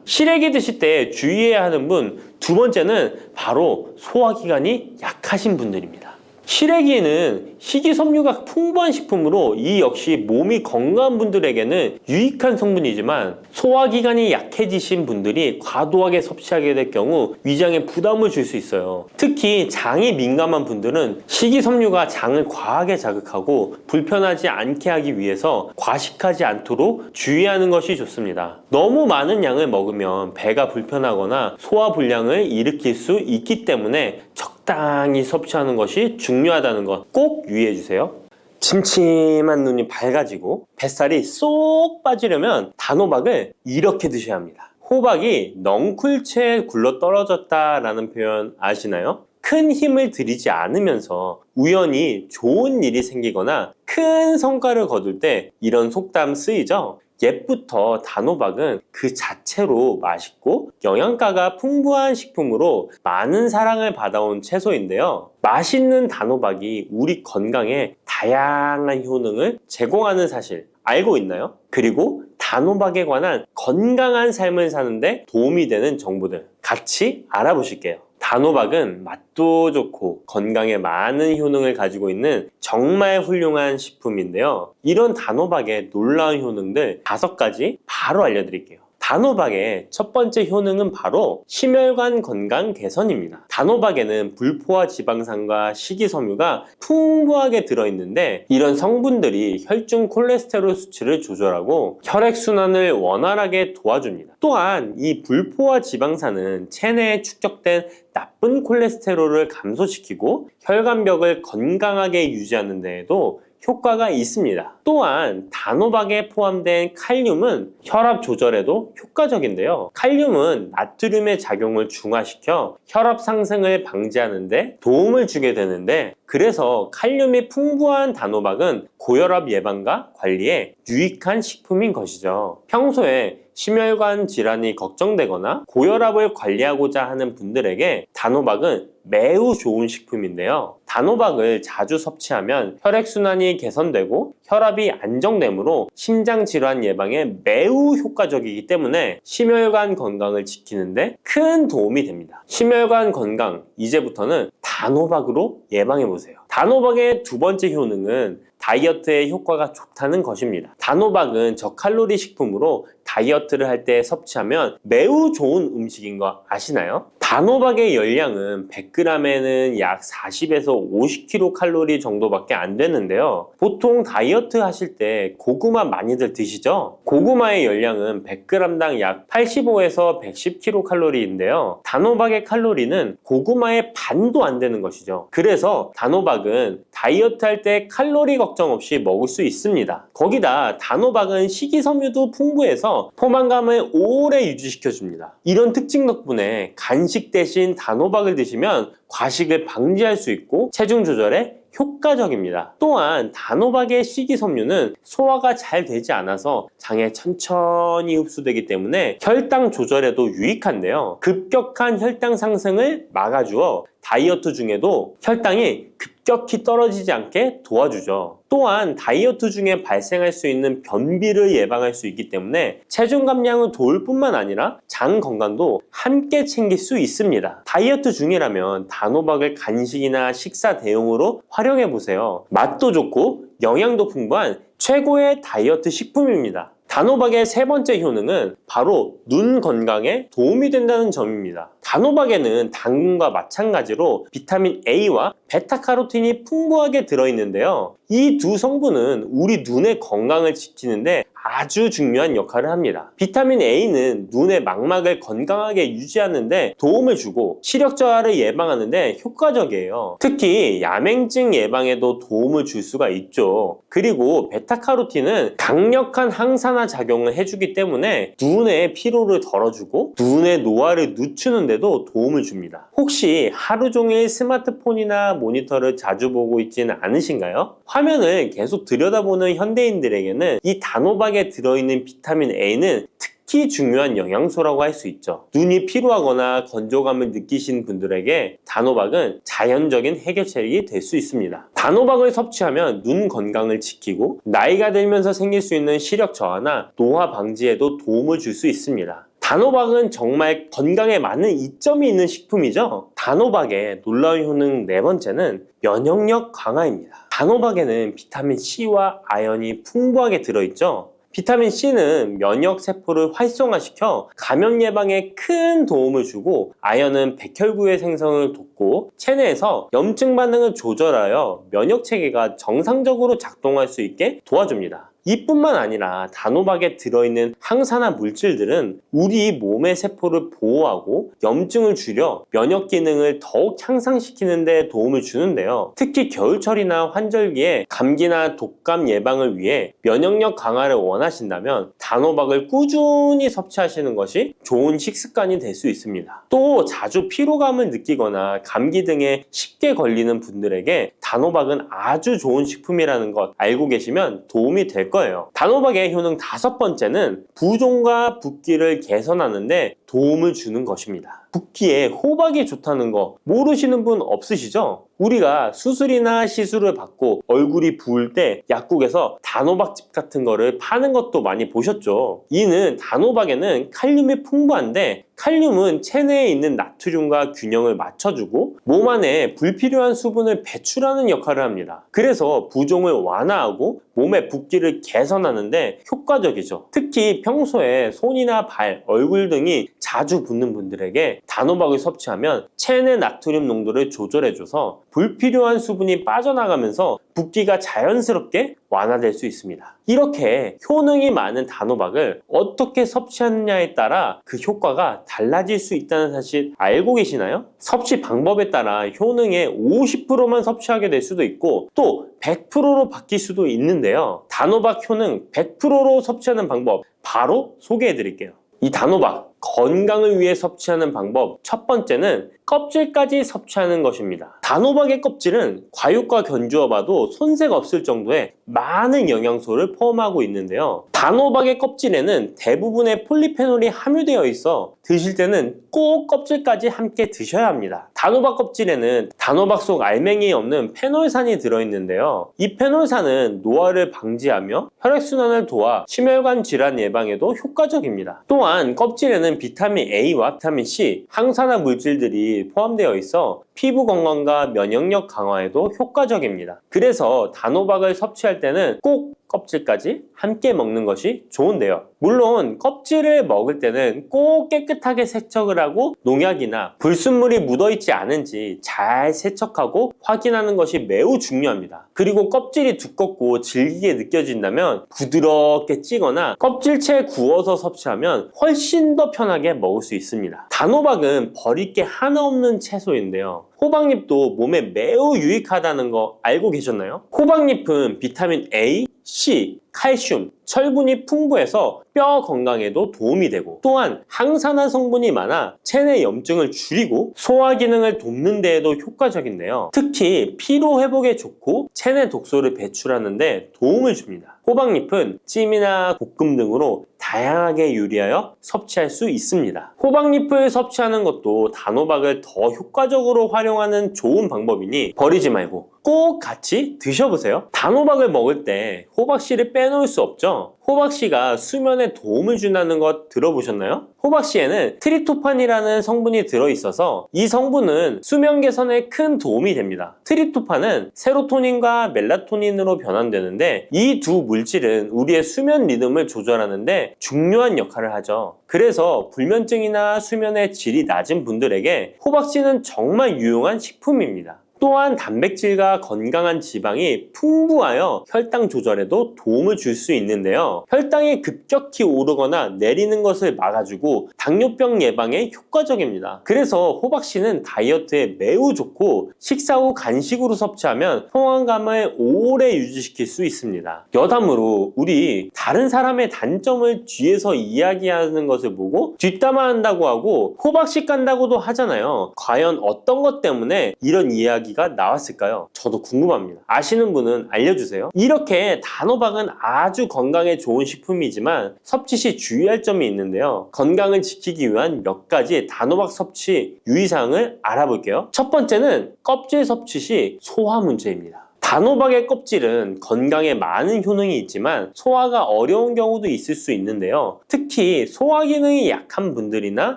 시래기 드실 때 주의해야 하는 분 두 번째는 바로 소화기관이 약하신 분들입니다. 시래기에는 식이섬유가 풍부한 식품으로 이 역시 몸이 건강한 분들에게는 유익한 성분이지만 소화기관이 약해지신 분들이 과도하게 섭취하게 될 경우 위장에 부담을 줄 수 있어요. 특히 장이 민감한 분들은 식이섬유가 장을 과하게 자극하고 불편하지 않게 하기 위해서 과식하지 않도록 주의하는 것이 좋습니다. 너무 많은 양을 먹으면 배가 불편하거나 소화불량을 일으킬 수 있기 때문에 적당히 섭취하는 것이 중요하다는 것 꼭 유의해 주세요. 침침한 눈이 밝아지고 뱃살이 쏙 빠지려면 단호박을 이렇게 드셔야 합니다. 호박이 넝쿨채에 굴러 떨어졌다라는 표현 아시나요? 큰 힘을 들이지 않으면서 우연히 좋은 일이 생기거나 큰 성과를 거둘 때 이런 속담 쓰이죠? 옛부터 단호박은 그 자체로 맛있고 영양가가 풍부한 식품으로 많은 사랑을 받아온 채소인데요. 맛있는 단호박이 우리 건강에 다양한 효능을 제공하는 사실 알고 있나요? 그리고 단호박에 관한 건강한 삶을 사는데 도움이 되는 정보들 같이 알아보실게요. 단호박은 맛도 좋고 건강에 많은 효능을 가지고 있는 정말 훌륭한 식품인데요. 이런 단호박의 놀라운 효능들 5가지 바로 알려드릴게요. 단호박의 첫 번째 효능은 바로 심혈관 건강 개선입니다. 단호박에는 불포화 지방산과 식이섬유가 풍부하게 들어있는데 이런 성분들이 혈중 콜레스테롤 수치를 조절하고 혈액순환을 원활하게 도와줍니다. 또한 이 불포화 지방산은 체내에 축적된 나쁜 콜레스테롤을 감소시키고 혈관벽을 건강하게 유지하는 데에도 효과가 있습니다. 또한 단호박에 포함된 칼륨은 혈압 조절에도 효과적인데요. 칼륨은 나트륨의 작용을 중화시켜 혈압 상승을 방지하는 데 도움을 주게 되는데, 그래서 칼륨이 풍부한 단호박은 고혈압 예방과 관리에 유익한 식품인 것이죠. 평소에 심혈관 질환이 걱정되거나 고혈압을 관리하고자 하는 분들에게 단호박은 매우 좋은 식품인데요. 단호박을 자주 섭취하면 혈액순환이 개선되고 혈압이 안정되므로 심장질환 예방에 매우 효과적이기 때문에 심혈관 건강을 지키는데 큰 도움이 됩니다. 심혈관 건강, 이제부터는 단호박으로 예방해보세요. 단호박의 두 번째 효능은 다이어트에 효과가 좋다는 것입니다. 단호박은 저칼로리 식품으로 다이어트를 할 때 섭취하면 매우 좋은 음식인 거 아시나요? 단호박의 열량은 100g에는 약 40에서 50kcal 정도밖에 안 되는데요. 보통 다이어트 하실 때 고구마 많이들 드시죠? 고구마의 열량은 100g당 약 85에서 110kcal인데요. 단호박의 칼로리는 고구마의 반도 안 되는 것이죠. 그래서 단호박은 다이어트 할 때 칼로리 걱정 없이 먹을 수 있습니다. 거기다 단호박은 식이섬유도 풍부해서 포만감을 오래 유지시켜줍니다. 이런 특징 덕분에 간식 대신 단호박을 드시면 과식을 방지할 수 있고 체중 조절에 효과적입니다. 또한 단호박의 식이섬유는 소화가 잘 되지 않아서 장에 천천히 흡수되기 때문에 혈당 조절에도 유익한데요. 급격한 혈당 상승을 막아주어 다이어트 중에도 혈당이 급격히 떨어지지 않게 도와주죠. 또한 다이어트 중에 발생할 수 있는 변비를 예방할 수 있기 때문에 체중 감량을 도울 뿐만 아니라 장 건강도 함께 챙길 수 있습니다. 다이어트 중이라면 단호박을 간식이나 식사 대용으로 활용해 보세요. 맛도 좋고 영양도 풍부한 최고의 다이어트 식품입니다. 단호박의 세 번째 효능은 바로 눈 건강에 도움이 된다는 점입니다. 단호박에는 당근과 마찬가지로 비타민 A와 베타카로틴이 풍부하게 들어있는데요. 이 두 성분은 우리 눈의 건강을 지키는데 아주 중요한 역할을 합니다. 비타민 A는 눈의 망막을 건강하게 유지하는 데 도움을 주고 시력 저하를 예방하는 데 효과적이에요. 특히 야맹증 예방에도 도움을 줄 수가 있죠. 그리고 베타카로틴은 강력한 항산화 작용을 해주기 때문에 눈의 피로를 덜어주고 눈의 노화를 늦추는 데도 도움을 줍니다. 혹시 하루 종일 스마트폰이나 모니터를 자주 보고 있지는 않으신가요? 화면을 계속 들여다보는 현대인들에게는 이 단호박에 들어있는 비타민 A는 특히 중요한 영양소라고 할 수 있죠. 눈이 피로하거나 건조감을 느끼신 분들에게 단호박은 자연적인 해결책이 될 수 있습니다. 단호박을 섭취하면 눈 건강을 지키고 나이가 들면서 생길 수 있는 시력 저하나 노화 방지에도 도움을 줄 수 있습니다. 단호박은 정말 건강에 많은 이점이 있는 식품이죠. 단호박의 놀라운 효능 네 번째는 면역력 강화입니다. 단호박에는 비타민 C와 아연이 풍부하게 들어있죠. 비타민 C는 면역 세포를 활성화시켜 감염 예방에 큰 도움을 주고, 아연은 백혈구의 생성을 돕고 체내에서 염증 반응을 조절하여 면역 체계가 정상적으로 작동할 수 있게 도와줍니다. 이뿐만 아니라 단호박에 들어있는 항산화 물질들은 우리 몸의 세포를 보호하고 염증을 줄여 면역 기능을 더욱 향상시키는 데 도움을 주는데요. 특히 겨울철이나 환절기에 감기나 독감 예방을 위해 면역력 강화를 원하신다면 단호박을 꾸준히 섭취하시는 것이 좋은 식습관이 될 수 있습니다. 또 자주 피로감을 느끼거나 감기 등에 쉽게 걸리는 분들에게 단호박은 아주 좋은 식품이라는 것 알고 계시면 도움이 될 거예요. 단호박의 효능 다섯 번째는 부종과 붓기를 개선하는 데 도움을 주는 것입니다. 붓기에 호박이 좋다는 거 모르시는 분 없으시죠? 우리가 수술이나 시술을 받고 얼굴이 부을 때 약국에서 단호박즙 같은 거를 파는 것도 많이 보셨죠? 이는 단호박에는 칼륨이 풍부한데, 칼륨은 체내에 있는 나트륨과 균형을 맞춰주고 몸 안에 불필요한 수분을 배출하는 역할을 합니다. 그래서 부종을 완화하고 몸의 붓기를 개선하는데 효과적이죠. 특히 평소에 손이나 발, 얼굴 등이 자주 붓는 분들에게 단호박을 섭취하면 체내 나트륨 농도를 조절해줘서 불필요한 수분이 빠져나가면서 붓기가 자연스럽게 완화될 수 있습니다. 이렇게 효능이 많은 단호박을 어떻게 섭취하느냐에 따라 그 효과가 달라질 수 있다는 사실 알고 계시나요? 섭취 방법에 따라 효능의 50%만 섭취하게 될 수도 있고 또 100%로 바뀔 수도 있는데요. 단호박 효능 100%로 섭취하는 방법 바로 소개해 드릴게요. 이 단호박 건강을 위해 섭취하는 방법 첫 번째는 껍질까지 섭취하는 것입니다. 단호박의 껍질은 과육과 견주어 봐도 손색 없을 정도의 많은 영양소를 포함하고 있는데요. 단호박의 껍질에는 대부분의 폴리페놀이 함유되어 있어 드실 때는 꼭 껍질까지 함께 드셔야 합니다. 단호박 껍질에는 단호박 속 알맹이에 없는 페놀산이 들어있는데요. 이 페놀산은 노화를 방지하며 혈액순환을 도와 심혈관 질환 예방에도 효과적입니다. 또한 껍질에는 비타민 A와 비타민 C, 항산화 물질들이 포함되어 있어 피부 건강과 면역력 강화에도 효과적입니다. 그래서 단호박을 섭취할 때는 꼭 껍질까지 함께 먹는 것이 좋은데요. 물론 껍질을 먹을 때는 꼭 깨끗하게 세척을 하고 농약이나 불순물이 묻어있지 않은지 잘 세척하고 확인하는 것이 매우 중요합니다. 그리고 껍질이 두껍고 질기게 느껴진다면 부드럽게 찌거나 껍질째 구워서 섭취하면 훨씬 더 편하게 먹을 수 있습니다. 단호박은 버릴 게 하나 없는 채소인데요. 호박잎도 몸에 매우 유익하다는 거 알고 계셨나요? 호박잎은 비타민 A, C, 칼슘, 철분이 풍부해서 뼈 건강에도 도움이 되고 또한 항산화 성분이 많아 체내 염증을 줄이고 소화 기능을 돕는 데에도 효과적인데요. 특히 피로 회복에 좋고 체내 독소를 배출하는 데 도움을 줍니다. 호박잎은 찜이나 볶음 등으로 다양하게 요리하여 섭취할 수 있습니다. 호박잎을 섭취하는 것도 단호박을 더 효과적으로 활용하는 좋은 방법이니 버리지 말고 꼭 같이 드셔보세요. 단호박을 먹을 때 호박씨를 빼놓을 수 없죠. 호박씨가 수면에 도움을 준다는 것 들어보셨나요? 호박씨에는 트립토판이라는 성분이 들어있어서 이 성분은 수면 개선에 큰 도움이 됩니다. 트립토판은 세로토닌과 멜라토닌으로 변환되는데 이 두 물질은 우리의 수면 리듬을 조절하는데 중요한 역할을 하죠. 그래서 불면증이나 수면의 질이 낮은 분들에게 호박씨는 정말 유용한 식품입니다. 또한 단백질과 건강한 지방이 풍부하여 혈당 조절에도 도움을 줄 수 있는데요. 혈당이 급격히 오르거나 내리는 것을 막아주고 당뇨병 예방에 효과적입니다. 그래서 호박씨는 다이어트에 매우 좋고 식사 후 간식으로 섭취하면 포만감을 오래 유지시킬 수 있습니다. 여담으로 우리 다른 사람의 단점을 뒤에서 이야기하는 것을 보고 뒷담화한다고 하고 호박씨 깐다고도 하잖아요. 과연 어떤 것 때문에 이런 이야기가 나왔을까요? 저도 궁금합니다. 아시는 분은 알려주세요. 이렇게 단호박은 아주 건강에 좋은 식품이지만 섭취 시 주의할 점이 있는데요. 건강을 지키기 위한 몇 가지 단호박 섭취 유의사항을 알아볼게요. 첫 번째는 껍질 섭취 시 소화 문제입니다. 단호박의 껍질은 건강에 많은 효능이 있지만 소화가 어려운 경우도 있을 수 있는데요. 특히 소화 기능이 약한 분들이나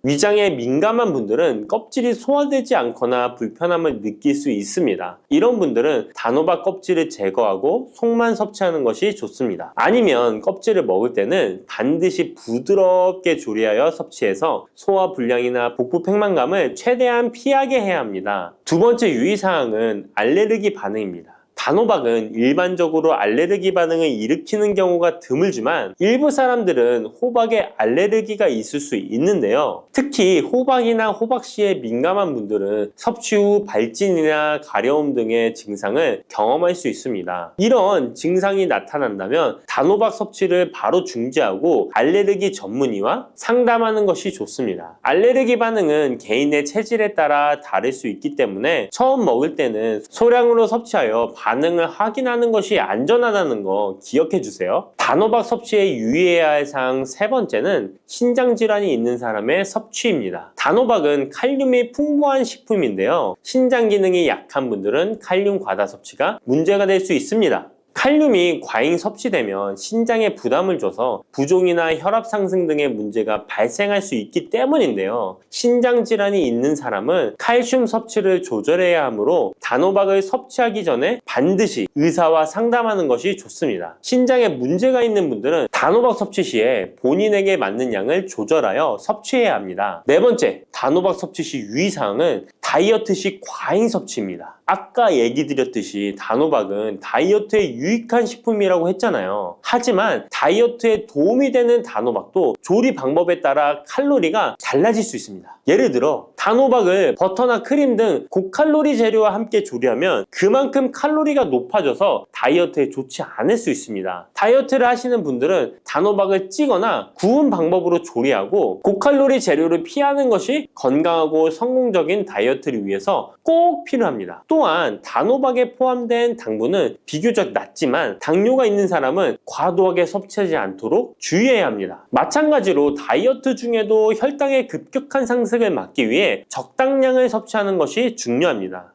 위장에 민감한 분들은 껍질이 소화되지 않거나 불편함을 느낄 수 있습니다. 이런 분들은 단호박 껍질을 제거하고 속만 섭취하는 것이 좋습니다. 아니면 껍질을 먹을 때는 반드시 부드럽게 조리하여 섭취해서 소화 불량이나 복부 팽만감을 최대한 피하게 해야 합니다. 두 번째 유의사항은 알레르기 반응입니다. 단호박은 일반적으로 알레르기 반응을 일으키는 경우가 드물지만 일부 사람들은 호박에 알레르기가 있을 수 있는데요. 특히 호박이나 호박씨에 민감한 분들은 섭취 후 발진이나 가려움 등의 증상을 경험할 수 있습니다. 이런 증상이 나타난다면 단호박 섭취를 바로 중지하고 알레르기 전문의와 상담하는 것이 좋습니다. 알레르기 반응은 개인의 체질에 따라 다를 수 있기 때문에 처음 먹을 때는 소량으로 섭취하여 반응을 확인하는 것이 안전하다는 거 기억해 주세요. 단호박 섭취에 유의해야 할 사항 세 번째는 신장질환이 있는 사람의 섭취입니다. 단호박은 칼륨이 풍부한 식품인데요. 신장 기능이 약한 분들은 칼륨 과다 섭취가 문제가 될 수 있습니다. 칼륨이 과잉 섭취되면 신장에 부담을 줘서 부종이나 혈압 상승 등의 문제가 발생할 수 있기 때문인데요. 신장 질환이 있는 사람은 칼슘 섭취를 조절해야 하므로 단호박을 섭취하기 전에 반드시 의사와 상담하는 것이 좋습니다. 신장에 문제가 있는 분들은 단호박 섭취 시에 본인에게 맞는 양을 조절하여 섭취해야 합니다. 네 번째, 단호박 섭취 시 유의사항은 다이어트 시 과잉 섭취입니다. 아까 얘기 드렸듯이 단호박은 다이어트에 유익한 식품이라고 했잖아요. 하지만 다이어트에 도움이 되는 단호박도 조리 방법에 따라 칼로리가 달라질 수 있습니다. 예를 들어 단호박을 버터나 크림 등 고칼로리 재료와 함께 조리하면 그만큼 칼로리가 높아져서 다이어트에 좋지 않을 수 있습니다. 다이어트를 하시는 분들은 단호박을 찌거나 구운 방법으로 조리하고 고칼로리 재료를 피하는 것이 건강하고 성공적인 다이어트를 위해서 꼭 필요합니다. 또한 단호박에 포함된 당분은 비교적 낮지만 당뇨가 있는 사람은 과도하게 섭취하지 않도록 주의해야 합니다. 마찬가지로 다이어트 중에도 혈당의 급격한 상승을 막기 위해 적당량을 섭취하는 것이 중요합니다.